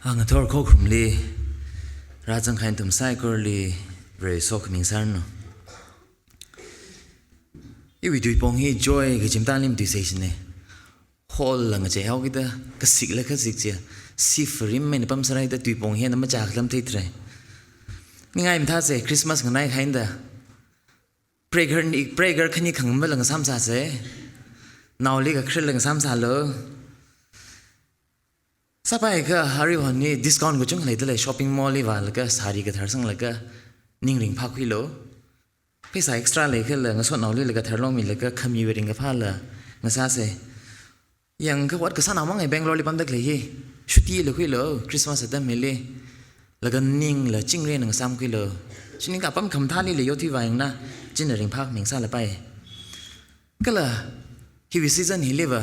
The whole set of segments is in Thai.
ang ator ko kumli rajang kain tum sai korli re sok ming san no iwi dui pong hi joy ge jim tan lim du sei ne hol lang che hau gi da ka sik la ka sik che si frim men pam sarai da dui pong hi na ma chak lam thei tre ni ngai m tha se christmas ngai khain da pregar khani khang ma lang sam sa se naw li ka khril lang sam sa lo sabai ka hari honi discount go chung lai dale shopping mall li wal ka sari ka thar sang la ka ning ring pha khui lo paisa extra le khel la ngasot naw li la ka thar long mi la ka khami wedding ka pha la ngasa se yang ka wat ka sana mang ai bangalore li pam dak le hi shuti le khui lo christmas adam me le la ka ning la ching re nang sam khui lo chini ka pam kham tha li le yo thi wa yang na chin ring pha ming sa la pai ka la hi wi season hi lewa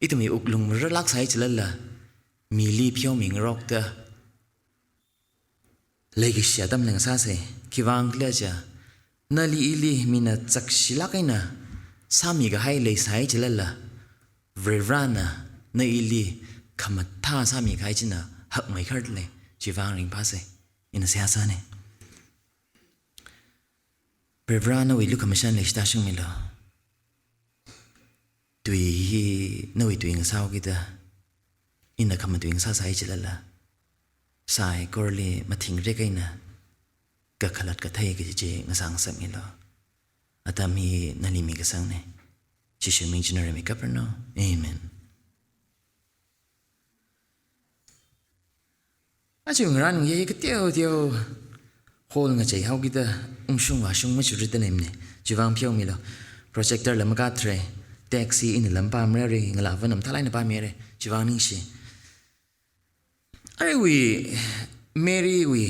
itumi uklung relax sai chila la mi li phiao ming rok da legi shadam lang sa se kiwang kla ja na li ili mina chakshila kaina sami ga hai le sai chilala vrana na ili khamatha sami khai china hak mai khart le chiwang ring pa se in sia sa ne vrana wi lu kamishan le station milo tui hi no wi tuing sao kita ina kama tuing sa sai chilala sai korli mathing re kaina ka khalat ka thai ke je ngasang samilo atami nalimi ka sang ne chishu ming jinare mi kaperno amen achung ran ye ke teo hol nga chei hau gida ungshung wa shung ma chu rit ne ne jiwang phiao milo projector lam ka thre taxi in lam pa mre re ngala vanam thalai na pa me re jiwang ning shi ai wi Mary wi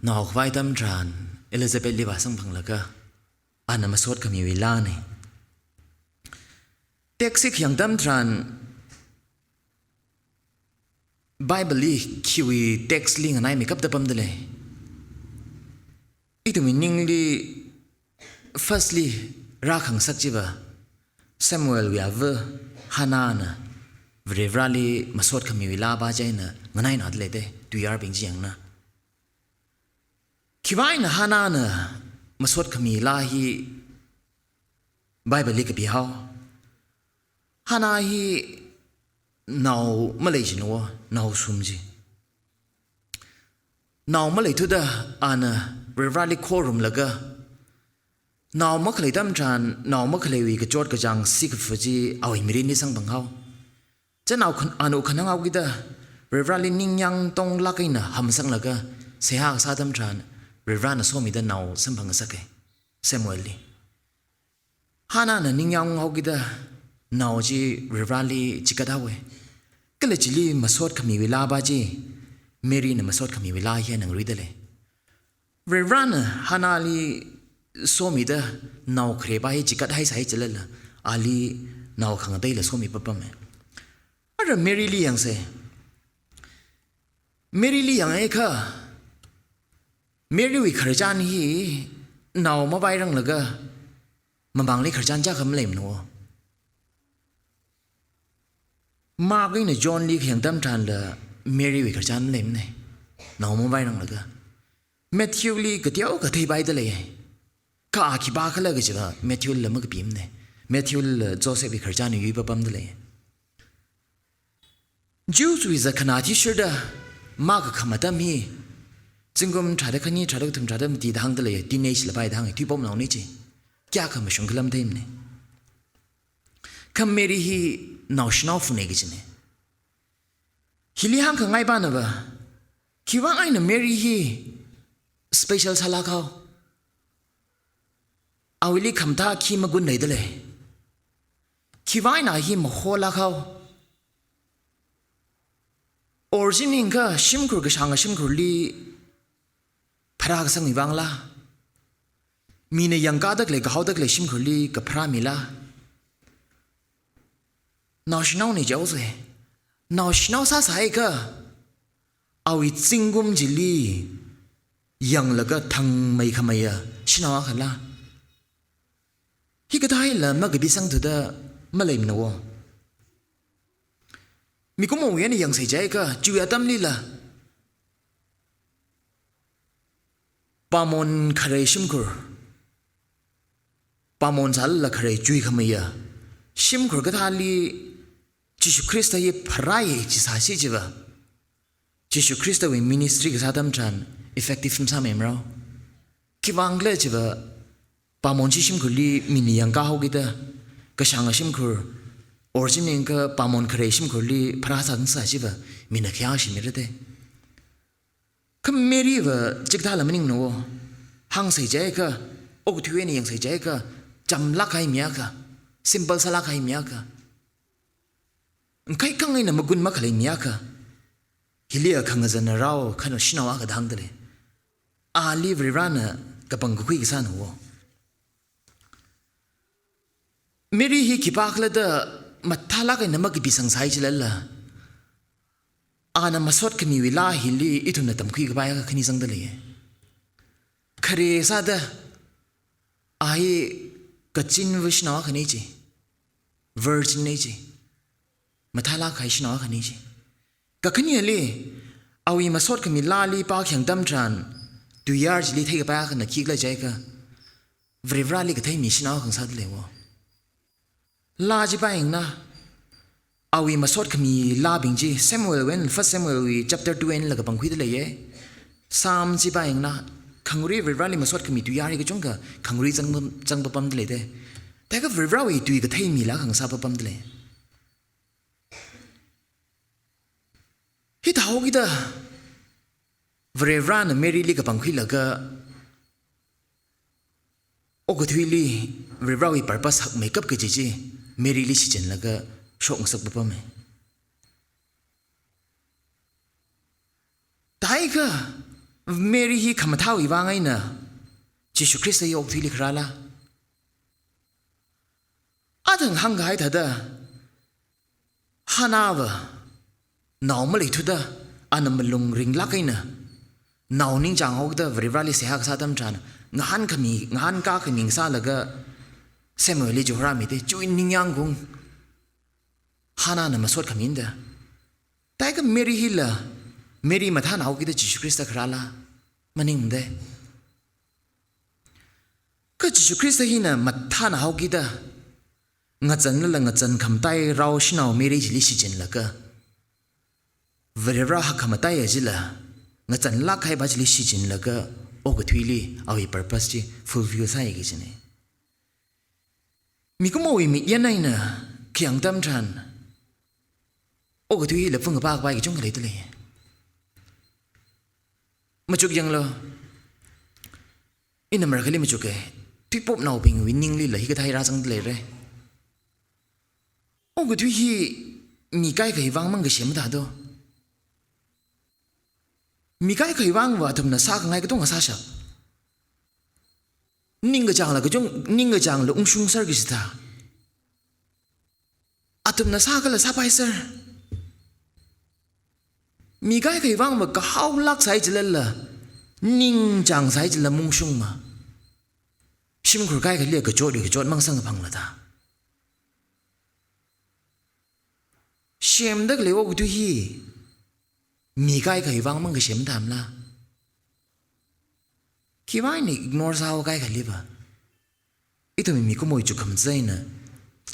nọc vai tâm tràn Elizabeth li ba sang phang laka ana ma sot kami wi la ne taxi khyang dam tran bible li kiwi text ling anai make up da pam dele itu meaning li firstly ra khang sak chiwa Samuel wi ava Hanana vrevali masot kami wi la ba jaina nganai na dle de tuyar bing jiang na kiwai na Hanana masot kami la hi bible li ka bi hao hana hi now malaysia no now sumji now malay tu da ana vrevali khorum laga now makhlai dam tran now makhlai wi ka chot ka jang sik fuji awi miri ni sang bang hao chanaw anu khanang au gida revrali ningyang tong lakaina hamsang laga seha sadam tran revrana somi da naw sambang sake Samuel li hana na ningyang au gida naw ji revrali chikadawe kale chili masot khami wila ba ji Mary na masot khami wila hi nang ridale revrana hana li somi da naw khre ba hi chikat hai sai chalala ali naw khang dai la somi papam ara Mary li yang se Mary li yang ekha Mary wi kharjan hi naw ma bai rang laga mambang li kharjan ja kham lem no ma gai na John li khyang dam than la Mary wi kharjan lem ne naw ma bai rang laga Matthew li ka tiao ka thei bai da le ka ki ba khala ga jiba Matthew la ma ka pim ne Matthew la Joseph wi kharjan yu ba pam da le Jews with a kanati shirda mag kamatami Zingum Tradakani Tradutum Tradam did hang the lay, teenage la by the hang, tubom no nichi. Yakam shunkalam tamne. Come Mary he now schnauf negizine. Hili hang kangai banava. Kiwa aina Mary he special salakao. Awili kamta ki magun naidale. Kiwa aina he moholakao. Origin ka shimkur ka shanga shimkur li phara ka sang ibang la mine yang ka dak le ka haudak le shimkur li ka phara mila national ni jaw se national sa sai ka awi chingum jili yang la ka thang mai khamaya shinawa khala hi ka dai la ma ga bisang tu da malai mno มีก็มองเวียนยังใส่ใจก็จุยตั้มนี่ละปามอนคาเรชิมคุร์ปามอนสัลละคาเรจุยขมายะชิมคุร์ก็ทาลีจิชุคริสต์ยี่พระายจิสาสิจิบะจิชุคริสต์วิมินิสทรีก็สาดัมจัน effective สามเอ็มเราคิดว่าอังกฤษจิบะปามอนชิชิมคุร์ลีมินิยังก้าวกิดะก็ช่างชิมคุร์original ก็ปามอนคาเรชิมคุร์ลีพระสังสาจิบะมินักยาชิมิระเดก็เมรีว่าจิกท่าละมันนิ่งโน่หังใส่ใจก็อกทุเรนี่ยังใส่ใจก็จำลักให้เมียก็ simple สลักให้เมียก็ใครกังไงนะมกุนมักให้เมียก็ฮิเลียขังจะนเราขันชินาวะก็ดังเดเลยอาลีบริรานะกับปังกุยกิสานหัวเมรีฮีคิปากเลดมัทลักให้นมักกิบิสังสายจิเลล่ะอานามาสวดขมีวิลาฮิลีอิทุนตัมคุยกับไปก็ขณีสังเดเลยคาเรซาดะไอ้กัจจินวิชนาวะขณีจี virgin นี่จีมาทาลาขายชนาวะขณีจีก็ขณีเลยเอาอีมาสวดขมีลาลีปากอย่างดำจานดูยาร์จลีเทกไปก็นักคิกเลยใจก็วริวราลีก็เทมีชนาวะของซาดเลยวะลาจีไปเองนะเอาอีมาสวดขมีลาบิงจี Samuel เว้น First Samuel chapter 2แล้วก็บังคุยได้เลยสามจีไปเองนะขังรีวิราลีมาสวดขมีตุยารีก็จงก็ขังรีจังปะปั๊มได้เลยแต่ก็วิราวีตุยก็เทมีละขังซาปะปั๊มได้เลยฮิตาวกิดะวิรานะเมรีลีก็บังคุยแล้วก็โอ้ก็ทุยลีวิราวี purpose หักเมคอัพก็จีเมรีลีสิเจนแล้วก็ชกสักปุ๊บมั้ยแต่ก็เมรีฮีคำท้าอีว่าไงนะจิชุคริสต์ยกที่ลิคราละอาถึงหังไกทัดะฮานาวะนาวมาเลยทุดะอันนั้นมันลงริงลักไงนะนาวนิ่งจังฮอกดะวริวราลิเสียหักซาตัมจานงานขมีงานก้าขมิงซาละก็เสมอลิจูรามิเตจุอินนิ่งยังกงฮานานะมาสวดขมิ้นเด้แต่ก็เมรีฮิลล่ะเมรีมาท่านเอากิดจิชุคริสต์คราละมันนิ่งเด้ก็จิชุคริสต์ฮินะมาท่านเอากิดงัดจันละงัดจันคำไตเราชินเอาเมรีจิลิชิจินละก็เวรราฮักคำไตยจิละงัดจันลักให้บัจลิชิจินละก็โอ้ก็ทุยลีเอาอี purpose จี fulfill ใส่กิจนี่มีก็มวยมียันไงนะเขียงตั้มจันโอ้ก็ทุยเหลือฟังกับปากไปก็จงกระเลยตัวเลยมาจุกยังเลยอินอเมริกาเลยมาจุกเอทุยป๊อบนาวพิงวินนิ่งเลยเลยก็ไทยราสังเลยเลยโอ้ก็ทุยมีใครเคยวางมันก็เชื่อมตาดูมีใครเคยวางว่าทำน่ะซากไงก็ต้องอาซาชะนิ่งก็จังละก็จงนิ่งก็จังละชุงเซอร์กิสตาอาทำน่ะซากก็ละซาไปเซอร์มีใครเคยวางว่าก็howลักใส่จิเลล่ะนิ่งจังใส่จิละมุงชุงมาชิมคุยใครก็เรียกก็โจดมังสังกับพังละตาเชื่อมดักเลยว่ากูดูฮีมีใครเคยวางมันก็เชื่อมตามละคิดว่านี่ ignore ซาวใครกันเลยปะอีตัวมีก็มวยจุกคำใจนะ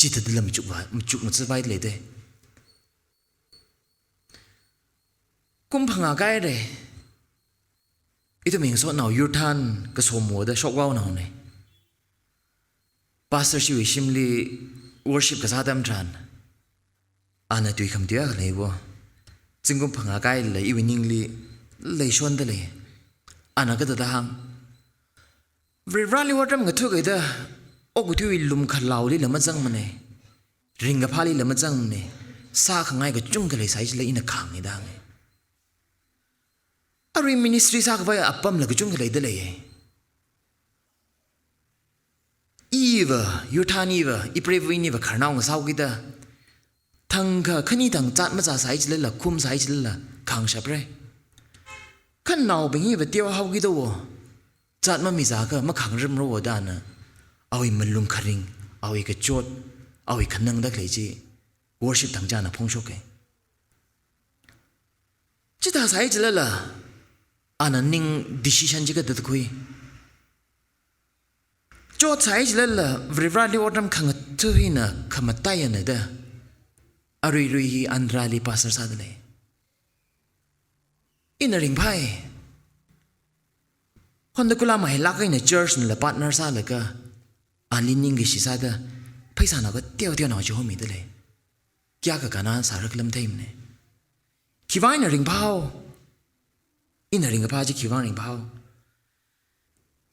จิตตะลมจุกว่ามันจุกมันสบายเลยเด้กุมพังอาไกเลยอีตัวมีก็สอนเอายูทันก็สมมติชกว่าวเอาเนี่ยพาสเตอร์ชีวิชิมลี worship ก็ซาดัมจานอันนั้นตัวคำเดียวกันเลยวะจึงกุมพังอาไกเลยอีวินิงลีเลยชวนเดเลยอันนั้นก็ตัวทางเวลาลีว่าจำก็ทุกข์เลยโอ้กูที่วิลุมขัดเหล่าลีละมันจังมันเนี่ยริงกับพาลีละมันจังมันเนี่ยซาข้างไงก็จุ่งกันเลยใส่เลยอินขังนี่ดังอารีมินิสทรีซากไว้อัปปั๊มเลยก็จุ่งกันเลยเดเลยอีวะยูทานีวะอีเปรวินีวะขนาดของสาวกิดะทั้งก็ขณีทั้งจัดมาจากใส่เลยละคุมใส่เลยละขังชับเลยขนาดเป็นยี่วะเดียวเขากิดะวะจัดมามีจาก็มาขังริมรั้วด้านน่ะเอาอีมันลุมคาริงเอาอีกระโจดเอาอีกขนังดักเลยจี worship ทางจานะพงชกเอง จิตาสายจะละอันนั้นนิ่ง decision จะก็ตัดคุยโจทย์สายจะละบริวารลีอดรำขังตัวหินะขมัดตายนะเด้ออารุยรุยอันราลีปัสสาวะเลยอินริงไพ่คนตะกุลามาให้ลักไอ้เนี่ย church นี่แหละพาร์ทเนอร์ซาเลยก็อันลินนิ่งกิสิซาเด้อไพ่สานาก็เตี้ยวหน่อยจะหัวมีได้เลยแก่กับการนั้นสารคลำเทมเนี่ยคิดว่าอินริงเผาอินริงกับพาจะคิดว่าริงเผา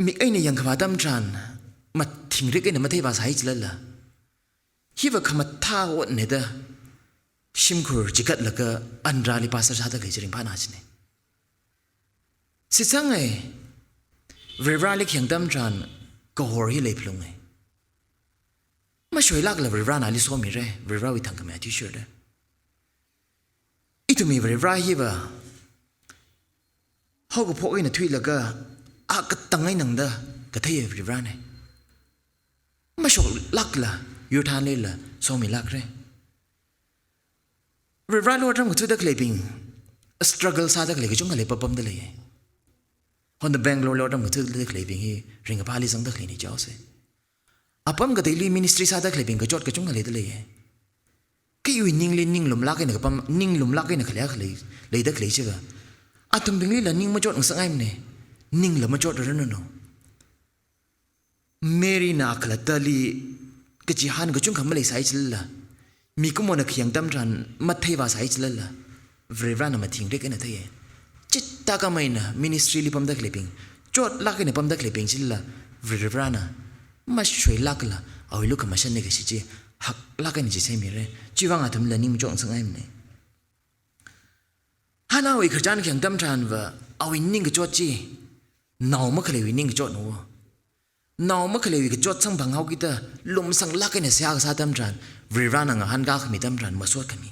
มีไอ้เนี่ยยังขมาตั้มจันมาทิ้งเรื่องไอ้เนี่ยมาเทภาษาอิจเลยล่ะฮิวขมาท่าวัดเนี่ยเด้อชิมคูร์จิกัดแล้วก็อันราลีปัสสาวะได้เลยจะริงพานาชเนี่ยสิจังไงเวลาเล็กยังตั้มจันก็หัวหิเลยพลงไงมาช่วยลักเลยเวลาหนาลิสวมีเร่เวลาวิธังก็ไม่ที่ช่วยเลยอีตัวมีเวลาฮิวเขาก็พกไอ้เนี่ยทุยแล้วก็ก็ตั้งไอ้หนังเด้อก็เทียบเวลาเนี่ยมาช่วยลักละยูทานเลยละสวมีลักเร่เวลาโลดรำก็ทุยได้เลยปิง struggle ซาได้เลยก็จงกันเลยปั๊มได้เลยคนในแบงก์โลดรำก็ทุยได้เลยปิงฮีริงกับพาลิสังได้เลยนี่เจ้าเสปั๊มก็ได้เลยมินิสทรีซาได้เลยปิงก็จอดก็จงกันเลยได้เลยก็อยู่นิ่งเลยนิ่งลมลักไอ้เนี่ยก็ปั๊มนิ่งลมลักไอ้เนี่ยเขาเรียกเลยได้เลยใช่ปะทุ่มปิงเลยละนิ่งมาจอดสังไงมันเนี่ยนิ่งละมาจอดเรื่องนั้นเมรีนักละตาลีก็จีฮันก็จงคำมาเลยสายจิลละมีกุมอนักยังดำรันมาเทวาสายจิลละเวรานมาทิ้งเด็กนั่นเท่จิตตากาไม่นะมินิสทรีลีปั๊มดักเลปิงจอดลักเนี่ยปั๊มดักเลปิงจิลละเวรานมาช่วยลักละเอาลูกมาชันเนี่ยก็สิจีหักลักเนี่ยจะใช่ไหมเร่จีวังอาทุ่มละนิ่งมาจอดสังไงมันเนี่ยฮันเอาอีกขจานยังดำรันว่าเอาอินนิ่งก็จอดจีนาวมะขเลยวินิ่งก็จอดหนูนาวมะขเลยวิก็จอดสังบังเฮากิตาลมสังลักเนี่ยเสียกษาดำรันเวรานงหันกาขมิดำรันมาสวดขมิ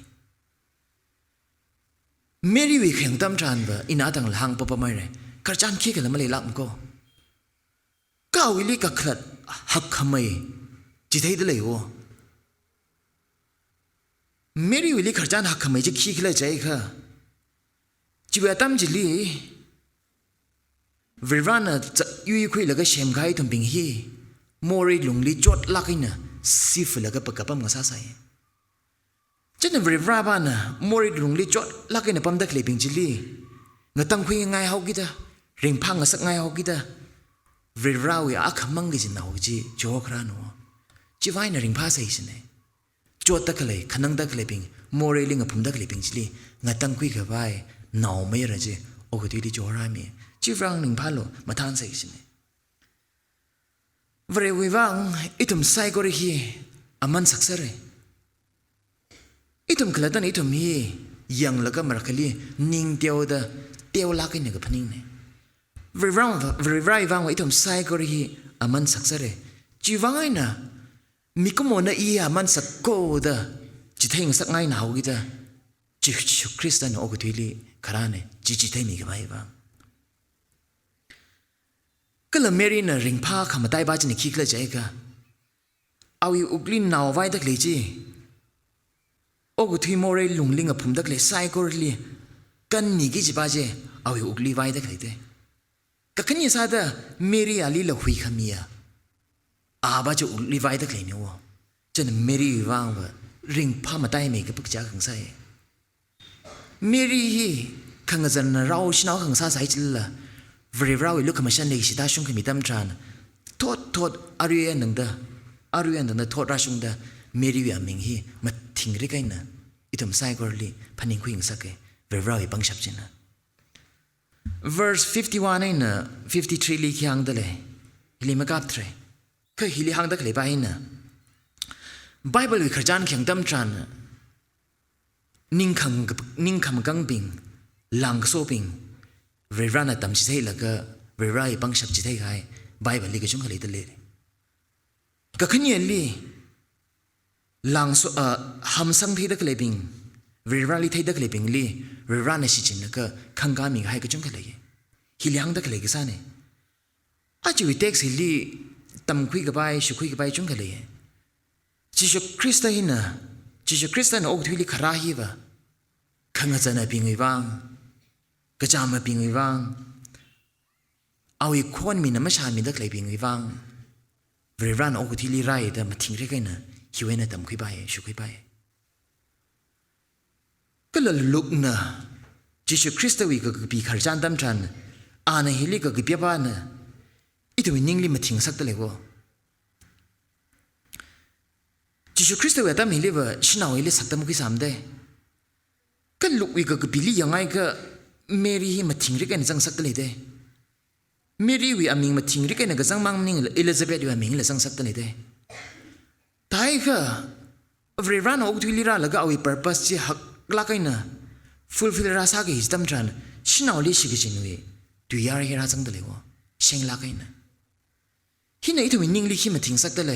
เมรีวิขยังดำรันว่าอินาตังหลังปะปะไม่เลยขจานขี้กันแล้วมาเลยลักมันก็ก้าววิลิกขลัดหักขไม่จิตให้ได้เลยวะเมรีวิลิขจานหักขไม่จะขี้กันเลยใจค่ะจีเวตัมจิลีเวรานจะยุยคุยแล้วก็เชมไข่ทุ่มปิงฮีโมรีลุงลีจอดลักอินะซีฟแล้วก็ปะกับปั๊มกับซาใส่จันเวราบ้านน่ะโมริดลุงลีจอดลักอินะปั๊มดักเลยปิงจิลีเงาตั้งคุยง่ายเฮากิตาเร่งพังกับสักง่ายเฮากิตาเวราวิอาขมังกิจินเอาจีจอครานัวจีไว้น่ะเร่งพาใส่สิเนี่ยจอดดักเลยขนังดักเลยปิงโมริลิงกับพุ่มดักเลยปิงจิลีเงาตั้งคุยกับไปหนาวไม่ระจีโอ้ก็ดีดีจอรามีจีฟรังหนึ่งพาโลมาทานใส่สิเนี่ยเวรวิวังอิตุมไซกอริฮีอามันสักเสรอิตุมขลัดตันอิตุมฮียังแล้วก็มารักลีนิ่งเดียวเดียวลักเนี่ยกับพนิงเนี่ยเวรวังว่าอิตุมไซกอริฮีอามันสักเสรจีวังไงนะมีกุมอนะอีอามันสักโกเดจิตให้สักไงหนาวกิตาจิคริสตันโอกุตุลีคราเนี่ยจิตให้มีกับไปบ้างก็เลยเมรีน่ะริงพาขมาได้บ้านจะนี่คิดเลยใจก็เอาอยู่อุกลินนาวไว้ดักเลยจีโอ้กูที่โมเรลลุงลิงกับผมดักเลยไซก็เลยกันนี่กี่จีบ้าเจเอาอยู่อุกลีไว้ดักเลยเด้ก็คันนี้ซาดาเมรีอาลีละหุยขมีอาบ้าจะอุกลีไว้ดักเลยเนี่ยวะจนเมรีว่างว่าริงพามาได้เมกับพวกจ้าขังไซเมรีฮีขังจันเราชนะขังซาไซจิลละเวราวลูกขมาชันเลยสิตาชงขมิตามจานโทษอารุยันดังโทษราชงดาเมริวิอามิงฮีมาทิ้งเรื่องนั้นอิตุมไซกอร์ลีพันิงคุยงสักเวราวบังชับจินะ verse 51นี่นะ53ลีขี้หังเดเลยฮิลิมกับเทรคือฮิลิหังเดกเลยไปนะไบเบิลวิขจานขี้หังตามจานนิ่งคำกังปิงลังโซปิงเวรานตั้มจิตให้แล้วก็เวราบังชับจิตให้ไงไบเบิลลีก็จงเลยเดเลยก็ขยันลีลังโซหำสังที่เด็กเลยปิงเวราลีที่เด็กเลยปิงลีเวรานสิจินแล้วก็ขังกามิงให้ก็จงเลยฮิลิฮังเด็กเลยก็ซะเนี่ยอาจจะวิเทกสิลีตั้มคุยกับไปชุคุยกับไปจงเลยจิชคริสต์โอ้ทุลีขราฮีวะขังอาจารย์ปิงไว้บ้าง กระจามมาปิงวิวังเอาอีกคนมีน้ำชามีตะไคร้ปิงวิวังเวรันโอกุทิลีไรแต่มาทิ้งเรื่องนะฮิวเอนะตำคุยไปชุกคุยไปก็เลยลุกนะจิชูคริสต์วิก็คือปีขารจันตั้มจันอาณาฮิลิก็คือเปียบ้านนะอีตัวนิ่งลิมาทิ้งสักตะเลวจิชูคริสต์วิตั้มฮิลิว่าชินเอาฮิลิสักตะมุกิสามเดก็ลุกวิก็คือปีลียังไงก็เมรี่ฮิมาทิ้งเรื่องจังสักตะเลเดเมรี่วิอามิงมาทิ้งเรื่องก็จังมังนิ่งเอลิซาเบธวิอามิงเลยจังสักตะเลเดแต่ก็เวรันโอกุทิลีราแล้วก็เอาอีเปอร์ปัสที่หักลักไอ้น่ะ fulfill ราซากิฮิสตัมจันชินเอาลิชิกิจินเวดูยาร์เฮราจังตะเลวเชงลักไอ้น่ะฮินะอีตัวมีนิ่งลิขิมาทิ้งสักตะเล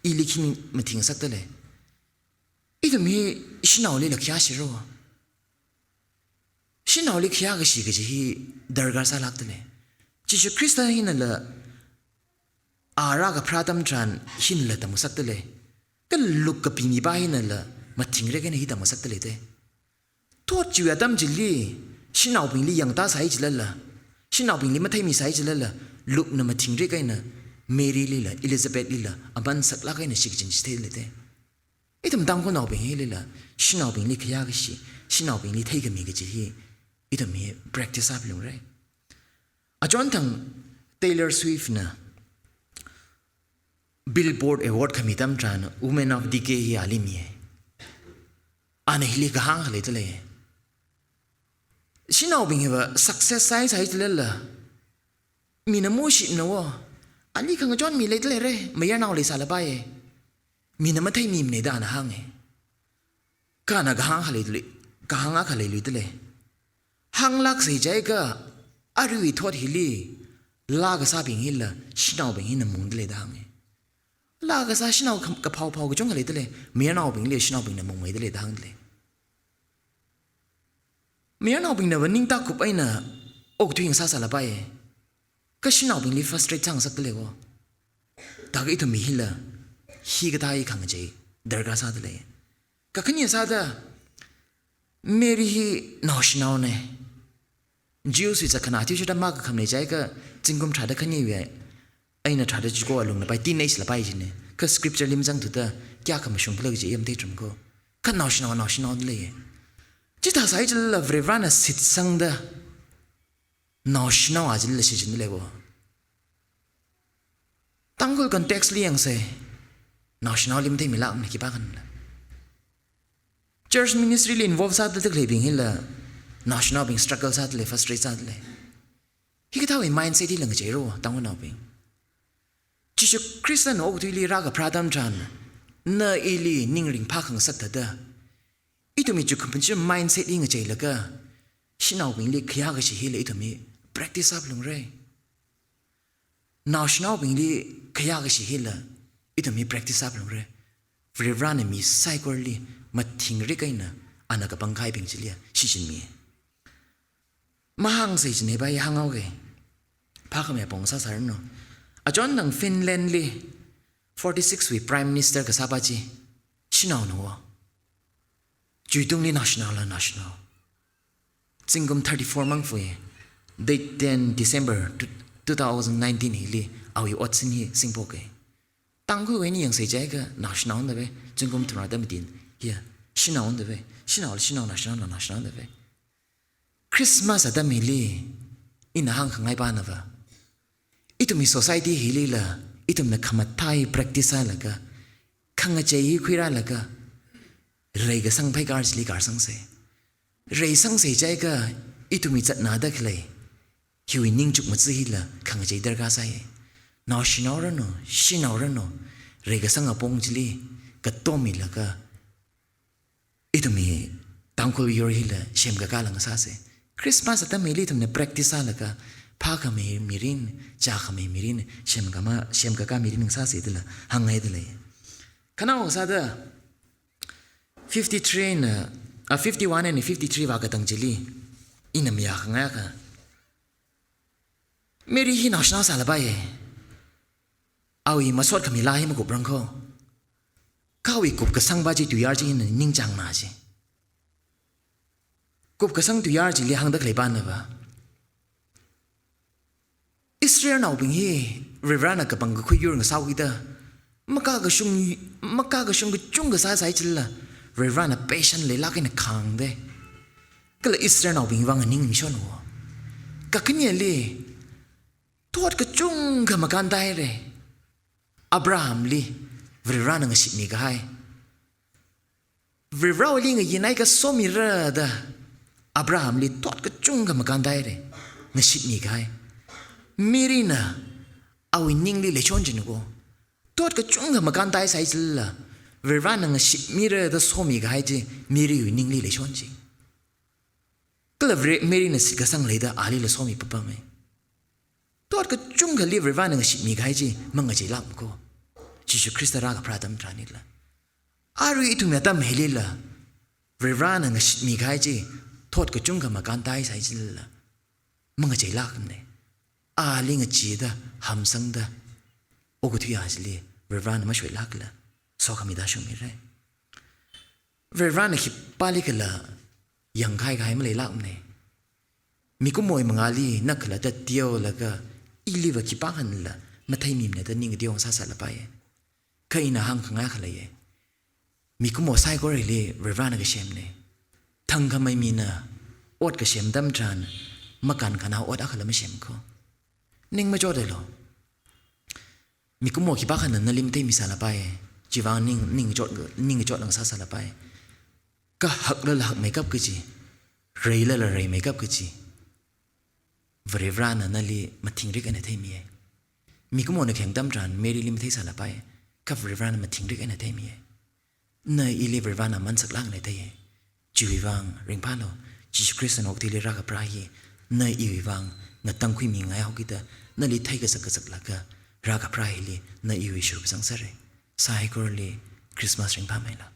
อีลิขิมาทิ้งสักตะเลอีตัวมีชินเอาลิลักยาชิโร่ชินเอาลิขยากชิกิจิฮิดาร์กาซาลักตะเลจิชูคริสต์ฮินะละอารากพระตัมจันฮินะละตัมสักตะเลก็ลุกกับปีมีบ้าฮินะละมาทิ้งเรื่องนี้ฮิตัมสักตะเลเดทอดจิวตัมจิลีชินเอาบิงลียังตาใส่จิเลละชินเอาบิงลีมาไทยมีใส่จิเลละลุกนะมาทิ้งเรื่องนี้เมรี่ลีละอิลิซาเบธลีละอามันสักลักไอ้น่ะชิกจินสเตเลเดไอ้ตัวมันตั้งคนเอาบิงฮีลีละชินเอาบิงลีขยากชิชินเอาบิงลีไทยก็มีกจิฮีไอ้ตัวมี practice อัพลงเลยอาจารย์ทั้ง Taylor Swift นะ Billboard Award ขมิตามจาน Women of Decade ฮิอาลิมีอันนี้ฮิลิกห่างเลยตัวเลยชินเอาบิงว่า success ใส่ตัวเลยละมีน้ำมูชิบนะวะอันนี้ขังจอนมีเลยตัวเลยเร่ไม่ยากเอาเลยสารไปมีน้ำมันไทยมีในด้านห่างก็น่าห่างเลยตัวเลยก็ห่างอะไรเลยตัวเลยห่างลักใส่ใจก็อารุยทอดฮิลีลากซาบิงฮิลละชินเอาบิงฮินมุงตัวเลยด้านลากซาชินเอากระเพราก็จ้องอะไรตัวเลยไม่ยากเอาบิงเลยชินเอาบิงมุงไม่ตัวเลยด้านเลยไม่เอาบิงนะวันนี้ตาคุบไอ้น่ะอกทุยงซาซาละไปก็ชินเอาบิงลีฟัสเตรจังสักตัวเลยวะตาก็อีตัวมีฮิละฮีก็ตายขังใจดาร์กาซาตัวเลยก็ขณีซาดาเมรี่ฮีนอชนาวเนี่ยจิวสุดจะขนาดที่ชุดมากก็คำในใจก็จึงกุมชาดขณีเว้ยไอ้น่ะชาดจิโก้ลงละไปตีนไอ้สละไปจีเนี่ยก็สคริปต์จะลิมจังตัวแก่ก็มาชงเพลิงจะเยี่ยมเทจมก็ก็นอชนาวเลยจิตาสายจะละเวรานสิทธิ์สังเดนอชนาวอาจจะละสิจินเลยวะตั้งคุยกันเท็กซ์เลี้ยงเซ่นอชนาวลิมได้มีละมันกี่บ้ากันละ Church ministry ลินวอลซาตัวเลยบิงฮิละนอชนาวบิงสตรักเกิลซาตัวเลยฟัสเตรซาตัวเลยฮิก็เท่าไอ้ mindset ที่หลังเจรู้ตั้งคนเอาบิงจิชูคริสเตียนโอ้กุลีรักกับพระดำจันเนออีลีนิ่งริงพักขังสัตว์เดอีตัวมีจุดคำพูดที่ mindset ยิ่งใจแล้วก็ชินเอาบิงลีขยากชิฮิเลยอีตัวมี practice อัพลงเลยนาชินเอาบิงลีขยากชิฮิเลยอีตัวมี practice อัพลงเลยเวลาเนี่ยมี psychology มาทิ้งเรื่องนั้นอันนั้นก็บังคับบิงจิเลียชิจินมีมาหังใส่จินเฮบายหังเอาเกพักขมีปองซาสารโนอาจารย์หนังฟินแลนด์ลี46 วี Prime Minister กับซาบาจีชินเอาหนูจุดตรงนี้ national ละ national จิงกุม34 มังฟุย date 10 December 2019 นี่ลีเอาอยู่อัดสินฮีสิงโปเกตั้งคุยไว้นี่ยังเสียใจก็ national เดเวจิงกุมทุนอะไรไม่ดินเฮียชินเอาเดเวชินเอา national ละ national เดเวคริสต์มาสแต่ไม่ลีอินห่างข้างในบ้านนะวะอีตัวมี society ฮีลีละอีตัวมีคำท้าย practice อะไรก็ข้างใจคุยอะไรก็เรื่องสังไปการสิลิการสังเสเรื่องสังเสใจก็อีตุมีจัดนาดักเลยฮิวินิ่งจุกมัดซิฮิละขังใจดาร์กาไซนอชินเอาระโนชินเอาระโนเรื่องสังอปงจิลีก็ต้มมิละก็อีตุมีตั้งคุยยูริฮิละเชมกับกาลังซาเสคริสต์มาสแต่ไม่ลีตุมี practice อะไรก็พาขมีมิรินจ่าขมีมิรินเชมกับกามิรินซาเสดิละหังไงดิเลยขณะของซาเด53 นะ51 and 53 ว่ากันตั้งจิลีอินามยาขังไงกันเมรี่ฮินาชนาสารไปเอาอีมาสวดขมิลาให้มากบรังเขาเข้าอีกบกับสังบาจิตุยาร์จินนิ่งจังมาจิ กบกระสังตุยาร์จิเลียหังดักเลยบ้านนะวะอิสราเอลเอาบิงเฮเรรานะกับบังก็คุยยูร์งสาวกิตามากากระชงก็จุงก็สายจิลละเรรานะเปชันเลยลักในคางเด้ก็เลยอิสราเอลเอาบิงวังนิ่งชนหัวก็ขึ้นเนี่ยเลยทอดก็จุงก็มากันได้เลยอับราฮัมลีเรรานะงสิมีก็ให้เรราลีงยินไอก็สมิระดาอับราฮัมลีทอดก็จุงก็มากันได้เลยงสิมีก็ให้มีรีน่ะเอาอินิ่งลีเลยชนจินกูทอดก็จุงก็มากันได้ใส่จิลละเวลานั่งสิมีเรื่องสมีก็ให้จีมีรีอยู่นิ่งลีเลยชนจิก็เลยมีรีน่ะสิกสังเลยด้อาลีเลยสมีปุ๊บไหมทอดก็จุงก็ลีเวลานั่งสิมีก็ให้จีมังก็จีลับกูจิชูคริสต์รักพระธรรมทานิละอารุยทุ่มยาตั้มเฮลิละเวลานั่งสิมีก็ให้จีทอดก็จุงก็มากันได้ใส่จิลละมังก็จีลักเนี่ยอาลีงจีดาหำสังดาโอ้ก็ทุยาจิลีเวลานั่งมาช่วยลักละสอคำมิดาชมิเร่เวลานั่งคิดปาลิกละยังใครมาเลยลักเนี่ยมีก็มวยมังอาลีนักละแต่เดียวแล้วก็อีลีว่าคิดป้ากันละมาไทยมีเนี่ยแต่นิ่งเดียวซาซาละไปเคยน่าหังขังอาขเลยมีก็มวยไซก็เลยเวลานั่งก็เชมเนี่ยทั้งก็ไม่มีนะอดก็เชมดำจานมากันขนาดอดอาขละไม่เชมก็นิ่งไม่จอดเลยหรอมีก็มวยคิดป้ากันนั่นลิมเตมิสาละไปจีวางนิ่งจอดหลังซาซาละไปก็หักแล้วหักไม่กับกุจีเรย์แล้วเรย์ไม่กับกุจีเวลานั่นลีมาทิ้งริกอันไหนเทมีก็มองในแข่งดำจานเมริลิมเทสาละไปกับเวลานั่นมาทิ้งริกอันไหนเทมีในอีลีเวลานั่นมันสักล่างไหนเทจีวังเริงพาโลจิสคริสต์นกที่เรียกกับพระเยในอีวังงัดตั้งคุยมีไงเอากิตานั่นลีไทยก็สักละก็รักกับพระเยลีในอีวิชุบสังสารสายก็เลยคริสต์มาสเริงพาไม่ละ